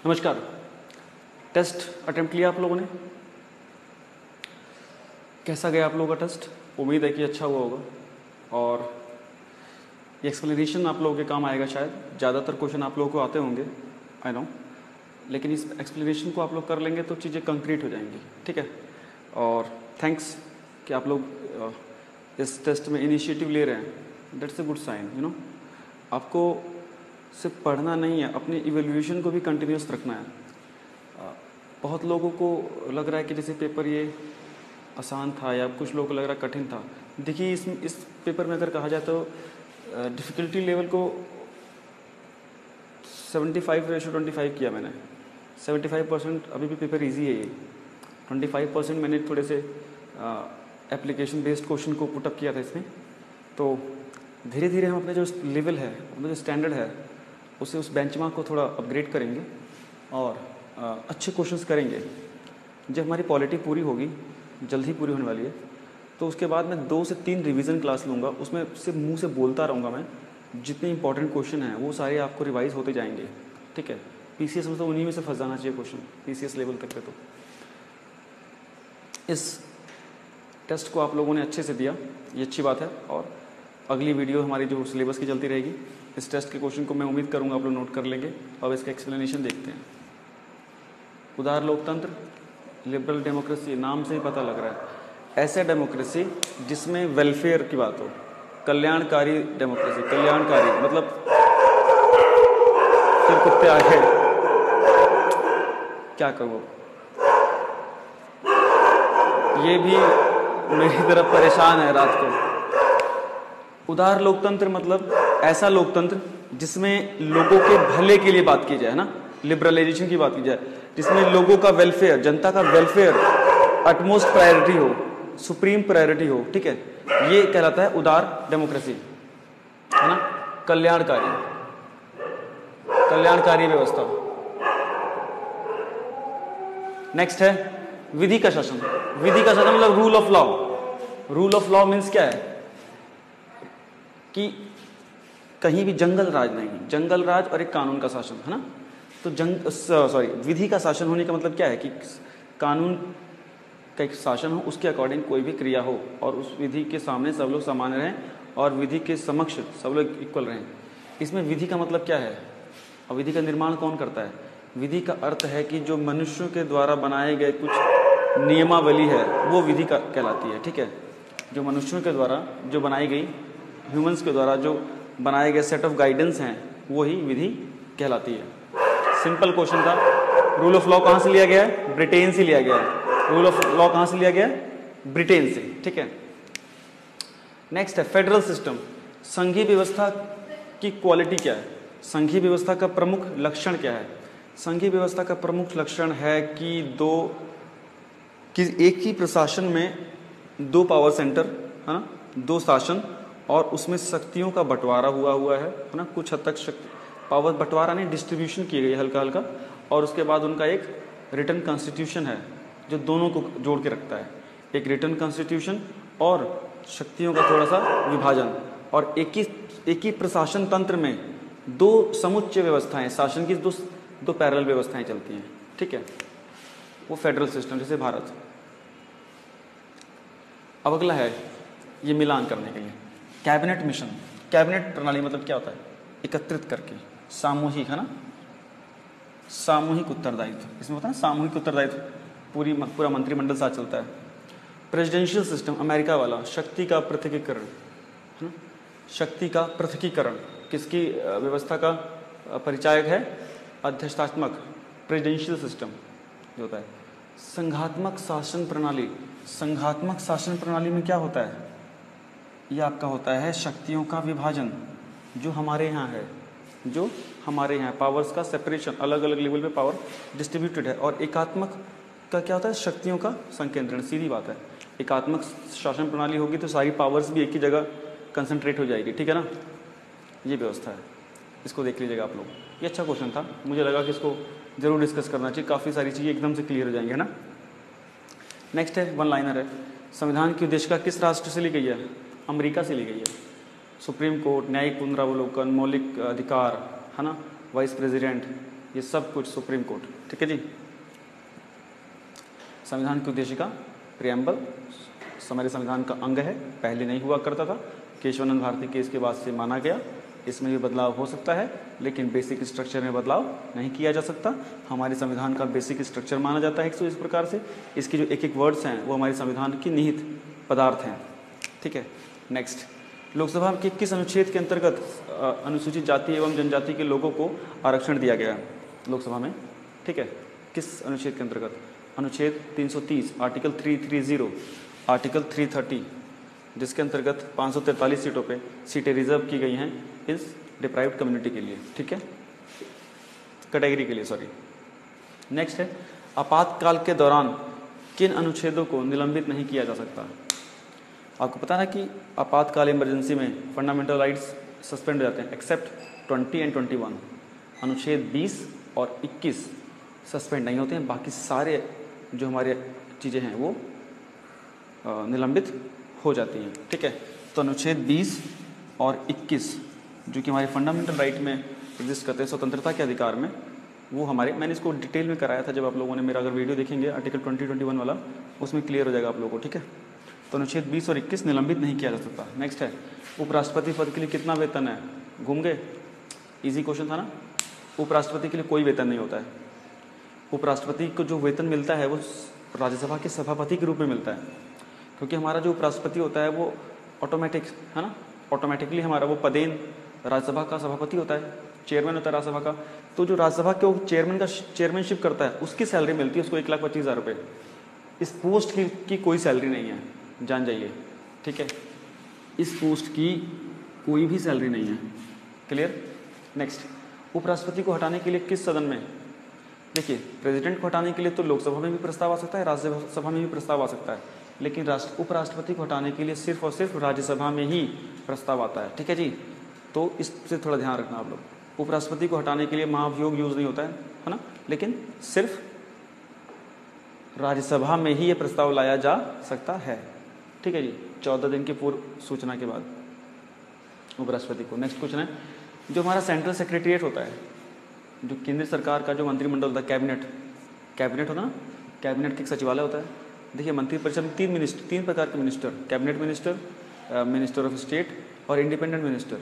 नमस्कार। Test attempt किया आप लोगों ने? कैसा गया आप लोगों का टेस्ट? उम्मीद है कि अच्छा हुआ होगा और ये एक्सप्लेनेशन आप लोगों के काम आएगा शायद। ज़्यादातर क्वेश्चन आप लोगों को आते होंगे, आई नो, लेकिन इस एक्सप्लेनेशन को आप लोग कर लेंगे तो चीज़ें कंक्रीट हो जाएंगी, ठीक है। और थैंक्स कि आप लोग इस टेस्ट में इनिशिएटिव ले रहे हैं, that's a good sign, you know. आपको सिर्फ पढ़ना नहीं है, अपनी इवैल्यूएशन को भी कंटिन्यूस रखना है। बहुत लोगों को लग रहा है कि जैसे पेपर ये आसान था या कुछ लोगों को लग रहा है कठिन था। देखिए इस पेपर में अगर कहा जाए तो डिफ़िकल्टी लेवल को 75:25 किया मैंने। 75% अभी भी पेपर इजी है ये। 25% मैंने थोड़े से एप्लीकेशन बेस्ड क्वेश्चन को पुटअप किया था इसमें। तो धीरे धीरे हम अपने जो लेवल है, अपना जो स्टैंडर्ड है, उसे उस बेंचमार्क को थोड़ा अपग्रेड करेंगे और अच्छे क्वेश्चंस करेंगे। जब हमारी पॉलिटी पूरी होगी, जल्द ही पूरी होने वाली है, तो उसके बाद मैं 2 से 3 रिवीजन क्लास लूँगा। उसमें सिर्फ मुंह से बोलता रहूँगा मैं। जितने इंपॉर्टेंट क्वेश्चन हैं वो सारे आपको रिवाइज होते जाएंगे, ठीक है। पीसीएस में तो उन्हीं में से फंस जाना चाहिए क्वेश्चन, पीसीएस लेवल तक पे। तो इस टेस्ट को आप लोगों ने अच्छे से दिया, ये अच्छी बात है। और अगली वीडियो हमारी जो सिलेबस की चलती रहेगी, इस टेस्ट के क्वेश्चन को मैं उम्मीद करूँगा आप लोग नोट कर लेंगे। अब इसका एक्सप्लेनेशन देखते हैं। उदार लोकतंत्र, लिबरल डेमोक्रेसी, नाम से ही पता लग रहा है। ऐसे डेमोक्रेसी जिसमें वेलफेयर की बात हो, कल्याणकारी डेमोक्रेसी। कल्याणकारी मतलब फिर कुत्ते आ गए, क्या करूँ, ये भी मेरी तरफ परेशान है रात को। उदार लोकतंत्र मतलब ऐसा लोकतंत्र जिसमें लोगों के भले के लिए बात की जाए ना, लिबरलाइजेशन की बात की जाए, जिसमें लोगों का वेलफेयर, जनता का वेलफेयर अटमोस्ट प्रायोरिटी हो, सुप्रीम प्रायोरिटी हो, ठीक है। ये कहलाता है उदार डेमोक्रेसी, है ना। कल्याणकारी व्यवस्था। नेक्स्ट है विधि का शासन। विधि का शासन मतलब rule of law. Rule of law means क्या है कि कहीं भी जंगल राज नहीं, जंगल राज और एक कानून का शासन, है ना। तो विधि का शासन होने का मतलब क्या है कि कानून का एक शासन हो, उसके अकॉर्डिंग कोई भी क्रिया हो और उस विधि के सामने सब लोग समान रहें और विधि के समक्ष सब लोग इक्वल रहें। इसमें विधि का मतलब क्या है और विधि का निर्माण कौन करता है? विधि का अर्थ है कि जो मनुष्यों के द्वारा बनाए गए कुछ नियमावली है वो विधि का कहलाती है, ठीक है। जो मनुष्यों के द्वारा जो बनाई गई, ह्यूमंस के द्वारा जो बनाए गए सेट ऑफ गाइडेंस हैं, वो ही विधि कहलाती है। सिंपल क्वेश्चन था। रूल ऑफ लॉ कहाँ से लिया गया है? ब्रिटेन से लिया गया है। रूल ऑफ लॉ कहाँ से लिया गया है? ब्रिटेन से, ठीक है। नेक्स्ट है फेडरल सिस्टम। संघीय व्यवस्था की क्वालिटी क्या है? संघीय व्यवस्था का प्रमुख लक्षण क्या है? संघीय व्यवस्था का प्रमुख लक्षण है कि एक ही प्रशासन में 2 पावर सेंटर, है ना, 2 शासन, और उसमें शक्तियों का बंटवारा हुआ है ना। कुछ हद तक पावर बंटवारा नहीं, डिस्ट्रीब्यूशन की गई हल्का हल्का। और उसके बाद उनका एक रिटन कॉन्स्टिट्यूशन है जो दोनों को जोड़ के रखता है। एक रिटन कॉन्स्टिट्यूशन और शक्तियों का थोड़ा सा विभाजन, और एक ही प्रशासन तंत्र में 2 समुच्चय व्यवस्थाएं, शासन की 2 पैरेलल व्यवस्थाएं चलती हैं, ठीक है। वो फेडरल सिस्टम, जैसे भारत। अब अगला है ये मिलान करने के लिए कैबिनेट मिशन। कैबिनेट प्रणाली मतलब क्या होता है? एकत्रित करके, सामूहिक, है ना, सामूहिक उत्तरदायित्व। इसमें होता है सामूहिक उत्तरदायित्व, पूरा मंत्रिमंडल साथ चलता है। प्रेसिडेंशियल सिस्टम, अमेरिका वाला, शक्ति का पृथकीकरण, है ना। शक्ति का पृथकीकरण किसकी व्यवस्था का परिचायक है? अध्यक्षतात्मक, प्रेसिडेंशियल सिस्टम जो होता है। संघात्मक शासन प्रणाली। संघात्मक शासन प्रणाली में क्या होता है? ये आपका होता है शक्तियों का विभाजन, जो हमारे यहाँ है, पावर्स का सेपरेशन, अलग अलग लेवल पे पावर डिस्ट्रीब्यूटेड है। और एकात्मक का क्या होता है? शक्तियों का संकेंद्रण। सीधी बात है, एकात्मक शासन प्रणाली होगी तो सारी पावर्स भी एक ही जगह कंसंट्रेट हो जाएगी, ठीक है ना। ये व्यवस्था है, इसको देख लीजिएगा आप लोग। ये अच्छा क्वेश्चन था, मुझे लगा कि इसको जरूर डिस्कस करना चाहिए। काफ़ी सारी चीज़ें एकदम से क्लियर हो जाएंगी, है ना। नेक्स्ट है वन लाइनर है। संविधान की उद्देशिका किस राष्ट्र से ली गई है? अमेरिका से ली गई है। सुप्रीम कोर्ट, न्यायिक पुनरावलोकन, मौलिक अधिकार, है ना, वाइस प्रेसिडेंट, ये सब कुछ सुप्रीम कोर्ट। ठीक है जी। संविधान की उद्देशिका प्रियम्बल हमारे संविधान का अंग है, पहले नहीं हुआ करता था, केशवानंद भारती केस के बाद से माना गया। इसमें भी बदलाव हो सकता है लेकिन बेसिक स्ट्रक्चर में बदलाव नहीं किया जा सकता। हमारे संविधान का बेसिक स्ट्रक्चर माना जाता है इस प्रकार से। इसके जो एक एक वर्ड्स हैं वो हमारे संविधान की निहित पदार्थ हैं। ठीक है। नेक्स्ट, लोकसभा के किस अनुच्छेद के अंतर्गत अनुसूचित जाति एवं जनजाति के लोगों को आरक्षण दिया गया है लोकसभा में? ठीक है, किस अनुच्छेद के अंतर्गत? अनुच्छेद 330, आर्टिकल 330, आर्टिकल 330, जिसके अंतर्गत 543 सीटों पे सीटें रिजर्व की गई हैं इस डिप्राइव्ड कम्युनिटी के लिए। ठीक है, कैटेगरी के लिए, सॉरी। नेक्स्ट है, आपातकाल के दौरान किन अनुच्छेदों को निलंबित नहीं किया जा सकता? आपको पता है कि आपातकाल इमरजेंसी में फंडामेंटल राइट्स सस्पेंड हो जाते हैं एक्सेप्ट 20 एंड 21। अनुच्छेद 20 और 21 सस्पेंड नहीं होते हैं, बाकी सारे जो हमारे चीज़ें हैं वो निलंबित हो जाती हैं। ठीक है, तो अनुच्छेद 20 और 21 जो कि हमारे फंडामेंटल राइट में एग्जिस्ट करते हैं, स्वतंत्रता के अधिकार में, वो हमारे, मैंने इसको डिटेल में कराया था जब आप लोगों ने मेरा अगर वीडियो देखेंगे आर्टिकल 20-21 वाला, उसमें क्लियर हो जाएगा आप लोगों को। ठीक है, तो अनुच्छेद 20 और 21 निलंबित नहीं किया जा सकता। नेक्स्ट है, उपराष्ट्रपति पद के लिए कितना वेतन है? घूम गए, ईजी क्वेश्चन था ना। उपराष्ट्रपति के लिए कोई वेतन नहीं होता है। उपराष्ट्रपति को जो वेतन मिलता है वो राज्यसभा के सभापति के रूप में मिलता है, क्योंकि हमारा जो उपराष्ट्रपति होता है वो ऑटोमेटिक है ना, ऑटोमेटिकली हमारा वो पदेन राज्यसभा का सभापति होता है, चेयरमैन होता है राज्यसभा का। तो जो राज्यसभा के चेयरमैन का चेयरमैनशिप करता है उसकी सैलरी मिलती है उसको 1,25,000 रुपये। इस पोस्ट की कोई सैलरी नहीं है, जान जाइए। ठीक है, इस पोस्ट की कोई भी सैलरी नहीं है। क्लियर। नेक्स्ट, उपराष्ट्रपति को हटाने के लिए किस सदन में? देखिए, प्रेसिडेंट को हटाने के लिए तो लोकसभा में भी प्रस्ताव आ सकता है, राज्यसभा में भी प्रस्ताव आ सकता है, लेकिन उपराष्ट्रपति को हटाने के लिए सिर्फ और सिर्फ राज्यसभा में ही प्रस्ताव आता है। ठीक है जी, तो इससे थोड़ा ध्यान रखना आप लोग। उपराष्ट्रपति को हटाने के लिए महाभियोग यूज नहीं होता है ना, लेकिन सिर्फ राज्यसभा में ही ये प्रस्ताव लाया जा सकता है। ठीक है जी, 14 दिन की पूर्व सूचना के बाद उपराष्ट्रपति को। नेक्स्ट क्वेश्चन है, जो हमारा सेंट्रल सेक्रेटरीट होता है, जो केंद्र सरकार का जो मंत्रिमंडल होता है, कैबिनेट होता है ना, कैबिनेट के एक सचिवालय होता है। देखिए, मंत्रिपरिषद में 3 प्रकार के minister, cabinet minister, minister of state और इंडिपेंडेंट मिनिस्टर।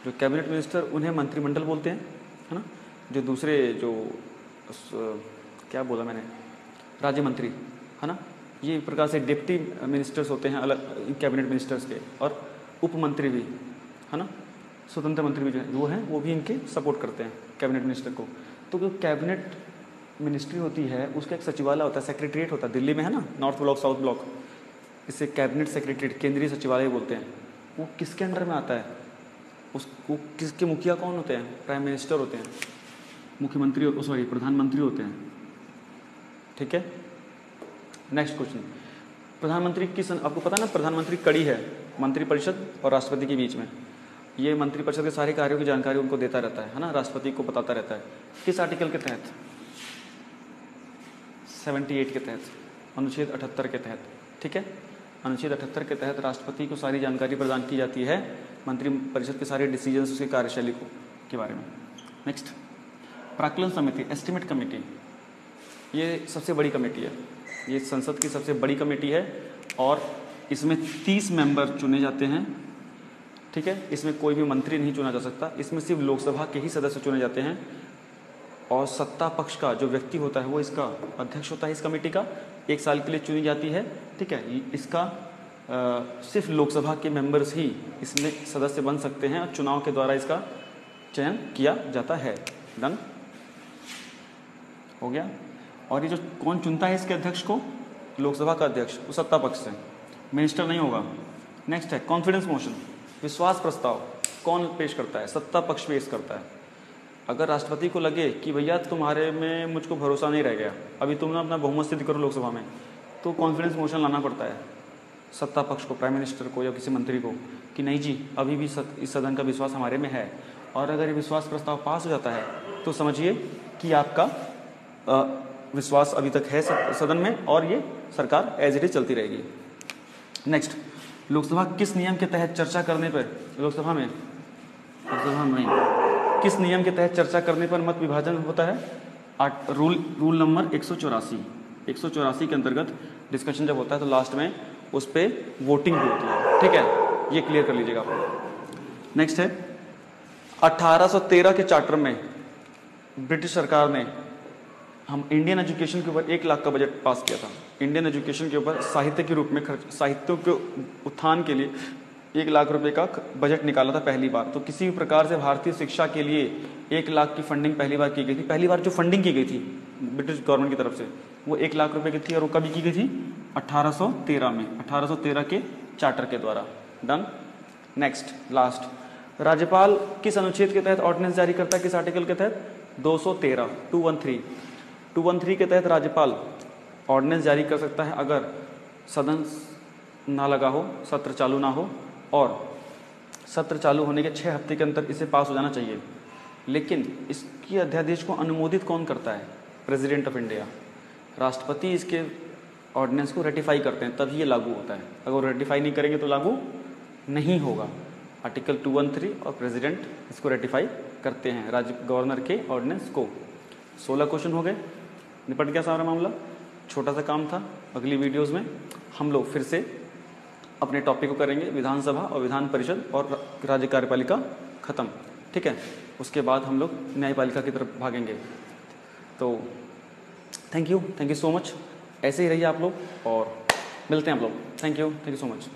जो कैबिनेट मिनिस्टर उन्हें मंत्रिमंडल बोलते हैं, है ना। जो दूसरे जो क्या बोला मैंने, राज्य मंत्री, है ना, ये एक प्रकार से डिप्टी मिनिस्टर्स होते हैं अलग कैबिनेट मिनिस्टर्स के, और उप मंत्री भी, है ना, स्वतंत्र मंत्री भी जो है वो हैं, वो भी इनके सपोर्ट करते हैं कैबिनेट मिनिस्टर को। तो जो कैबिनेट मिनिस्ट्री होती है उसका एक सचिवालय होता है, सेक्रेटरीट होता है, दिल्ली में है ना, नॉर्थ ब्लॉक साउथ ब्लॉक, इसे कैबिनेट सेक्रेटरीट, केंद्रीय सचिवालय बोलते हैं। वो किसके अंडर में आता है? उसको किसके मुखिया कौन होते हैं? प्राइम मिनिस्टर होते हैं, मुख्यमंत्री, सॉरी प्रधानमंत्री होते हैं। ठीक है। नेक्स्ट क्वेश्चन, प्रधानमंत्री किस, आपको पता ना प्रधानमंत्री कड़ी है मंत्रिपरिषद और राष्ट्रपति के बीच में। ये मंत्रिपरिषद के सारे कार्यों की जानकारी उनको देता रहता है ना, राष्ट्रपति को बताता रहता है। किस आर्टिकल के तहत? 78 के तहत, अनुच्छेद 78 के तहत। ठीक है, अनुच्छेद 78 के तहत राष्ट्रपति को सारी जानकारी प्रदान की जाती है मंत्रिपरिषद के सारे डिसीजंस, उसकी कार्यशैली को के बारे में। नेक्स्ट, प्राक्कलन समिति, एस्टिमेट कमेटी, ये सबसे बड़ी कमेटी है, ये संसद की सबसे बड़ी कमेटी है और इसमें 30 मेंबर चुने जाते हैं। ठीक है, इसमें कोई भी मंत्री नहीं चुना जा सकता, इसमें सिर्फ लोकसभा के ही सदस्य चुने जाते हैं और सत्ता पक्ष का जो व्यक्ति होता है वो इसका अध्यक्ष होता है, इस कमेटी का, 1 साल के लिए चुनी जाती है। ठीक है, इसका सिर्फ लोकसभा के मेंबर्स ही इसमें सदस्य बन सकते हैं और चुनाव के द्वारा इसका चयन किया जाता है। डन हो गया। और ये जो कौन चुनता है इसके अध्यक्ष को? लोकसभा का अध्यक्ष, वो सत्ता पक्ष से, मिनिस्टर नहीं होगा। नेक्स्ट है कॉन्फिडेंस मोशन, विश्वास प्रस्ताव कौन पेश करता है? सत्ता पक्ष पेश करता है। अगर राष्ट्रपति को लगे कि भैया तुम्हारे में मुझको भरोसा नहीं रह गया, अभी तुम ना अपना बहुमत सिद्ध करो लोकसभा में, तो कॉन्फिडेंस मोशन लाना पड़ता है सत्ता पक्ष को, प्राइम मिनिस्टर को या किसी मंत्री को, कि नहीं जी अभी भी इस सदन का विश्वास हमारे में है। और अगर ये विश्वास प्रस्ताव पास हो जाता है तो समझिए कि आपका विश्वास अभी तक है सदन में और ये सरकार एज इट इज चलती रहेगी। नेक्स्ट, लोकसभा किस नियम के तहत चर्चा करने पर, लोकसभा में किस नियम के तहत चर्चा करने पर मत विभाजन होता है? रूल नंबर 184 के अंतर्गत डिस्कशन जब होता है तो लास्ट में उस पर वोटिंग भी होती है। ठीक है, ये क्लियर कर लीजिएगा आप। नेक्स्ट है 1813 के चार्टर में ब्रिटिश सरकार ने हम इंडियन एजुकेशन के ऊपर 1 लाख का बजट पास किया था। इंडियन एजुकेशन के ऊपर साहित्य के रूप में साहित्यों के उत्थान के लिए 1 लाख रुपए का बजट निकाला था पहली बार। तो किसी भी प्रकार से भारतीय शिक्षा के लिए 1 लाख की फंडिंग पहली बार की गई थी। पहली बार जो फंडिंग की गई थी ब्रिटिश गवर्नमेंट की तरफ से वो 1 लाख रुपए की थी और वो कभी की गई थी? 1813 में, 1813 के चार्टर के द्वारा। डन। नेक्स्ट लास्ट, राज्यपाल किस अनुच्छेद के तहत ऑर्डिनेंस जारी करता है? किस आर्टिकल के तहत? 213 213 के तहत राज्यपाल ऑर्डिनेंस जारी कर सकता है अगर सदन ना लगा हो, सत्र चालू ना हो और सत्र चालू होने के 6 हफ्ते के अंदर इसे पास हो जाना चाहिए। लेकिन इसकी अध्यादेश को अनुमोदित कौन करता है? President of India. राष्ट्रपति इसके ऑर्डिनेंस को रेटिफाई करते हैं तभी ये लागू होता है। अगर रेटिफाई नहीं करेंगे तो लागू नहीं होगा। आर्टिकल 213 और प्रेसिडेंट इसको रेटिफाई करते हैं राज्य गवर्नर के ऑर्डिनेंस को। 16 क्वेश्चन हो गए, निपट गया सारा मामला। छोटा सा काम था। अगली वीडियोस में हम लोग फिर से अपने टॉपिक को करेंगे, विधानसभा और विधान परिषद और राज्य कार्यपालिका खत्म। ठीक है, उसके बाद हम लोग न्यायपालिका की तरफ भागेंगे। तो थैंक यू सो मच। ऐसे ही रहिए आप लोग और मिलते हैं आप लोग। Thank you so much.